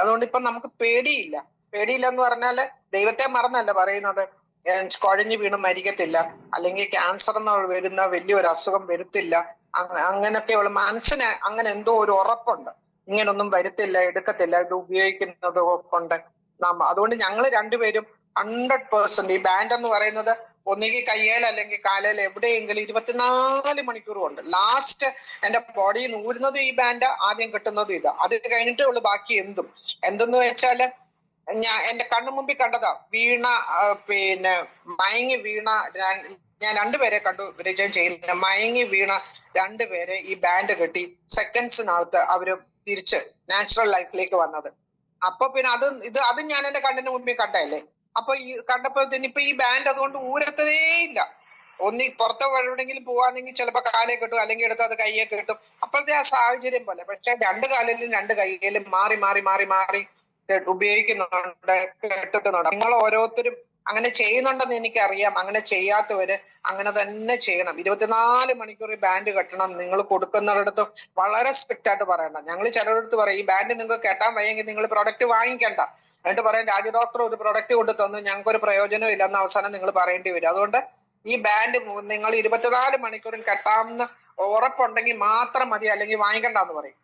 അതുകൊണ്ട് ഇപ്പൊ നമുക്ക് പേടിയില്ല. പേടിയില്ല എന്ന് പറഞ്ഞാല് ദൈവത്തെ മറന്നല്ല പറയുന്നത്. കുഴഞ്ഞു വീണ് മരിക്കത്തില്ല, അല്ലെങ്കിൽ ക്യാൻസർ എന്ന് വരുന്ന വലിയൊരു അസുഖം വരുത്തില്ല. അങ്ങനെയൊക്കെയുള്ള മനസ്സിന് അങ്ങനെ എന്തോ ഒരു ഉറപ്പുണ്ട്, ഇങ്ങനൊന്നും വരുത്തില്ല, എടുക്കത്തില്ല, ഇത് ഉപയോഗിക്കുന്നത് കൊണ്ട്. അതുകൊണ്ട് ഞങ്ങൾ രണ്ടുപേരും 100% ഈ ബാൻഡ് എന്ന് പറയുന്നത് ഒന്നുകിൽ കയ്യേൽ അല്ലെങ്കിൽ കാലേൽ എവിടെയെങ്കിലും 24 മണിക്കൂറും ഉണ്ട്. ലാസ്റ്റ് എന്റെ ബോഡിയിൽ നിന്ന് ഊരുന്നതും ഈ ബാൻഡ്, ആദ്യം കിട്ടുന്നതും ഇതാ. അത് കഴിഞ്ഞിട്ടേ ഉള്ളു ബാക്കി എന്തെന്ന് വെച്ചാല് എന്റെ കണ്ണു മുമ്പിൽ കണ്ടതാ. വീണ പിന്നെ മയങ്ങി വീണ ഞാൻ രണ്ടുപേരെ കണ്ടു വിജയം ചെയ്യുന്ന. മയങ്ങി വീണ രണ്ടുപേരെ ഈ ബാൻഡ് കെട്ടി സെക്കൻഡ്സിനകത്ത് അവര് തിരിച്ച് നാച്ചുറൽ ലൈഫിലേക്ക് വന്നത്. അപ്പൊ പിന്നെ അതും ഞാൻ എന്റെ കണ്ണിന് മുമ്പിൽ കണ്ടല്ലേ. അപ്പൊ ഈ കണ്ടപ്പോഴത്തേന് ഇപ്പൊ ഈ ബാൻഡ് അതുകൊണ്ട് ഊരത്തതേ ഇല്ല. ഒന്നി പുറത്ത് എവിടെയെങ്കിലും പോവാന്നെങ്കിൽ ചിലപ്പോ കാലേ കെട്ടും, അല്ലെങ്കിൽ എടുത്ത് അത് കയ്യെ കെട്ടും. അപ്പോഴത്തെ ആ സാഹചര്യം പോലെ. പക്ഷെ രണ്ട് കാലിലും രണ്ട് കൈയിലും മാറി മാറി മാറി മാറി ഉപയോഗിക്കുന്നുണ്ട്, കെട്ടുന്നുണ്ട്. നിങ്ങൾ ഓരോരുത്തരും അങ്ങനെ ചെയ്യുന്നുണ്ടെന്ന് എനിക്കറിയാം. അങ്ങനെ ചെയ്യാത്തവര് അങ്ങനെ തന്നെ ചെയ്യണം. 24 മണിക്കൂർ ഈ ബാൻഡ് കെട്ടണം. നിങ്ങൾ കൊടുക്കുന്നിടത്ത് വളരെ സ്ട്രിക്റ്റ് ആയിട്ട് പറയണം. ഞങ്ങൾ ചിലരടുത്ത് പറയും, ഈ ബാൻഡ് നിങ്ങൾക്ക് കെട്ടാൻ വയ്യെങ്കിൽ നിങ്ങൾ പ്രൊഡക്റ്റ് വാങ്ങിക്കണ്ട. എന്നിട്ട് പറയാം, രാജു ഡോക്ടർ ഒരു പ്രൊഡക്റ്റ് കൊണ്ട് തന്നു, ഞങ്ങൾക്ക് ഒരു പ്രയോജനം ഇല്ലെന്ന് അവസാനം നിങ്ങൾ പറയേണ്ടി വരും. അതുകൊണ്ട് ഈ ബാൻഡ് നിങ്ങൾ 24 മണിക്കൂറും കെട്ടാമെന്ന് ഉറപ്പുണ്ടെങ്കിൽ മാത്രം മതി, അല്ലെങ്കിൽ വാങ്ങിക്കണ്ടെന്ന് പറയും.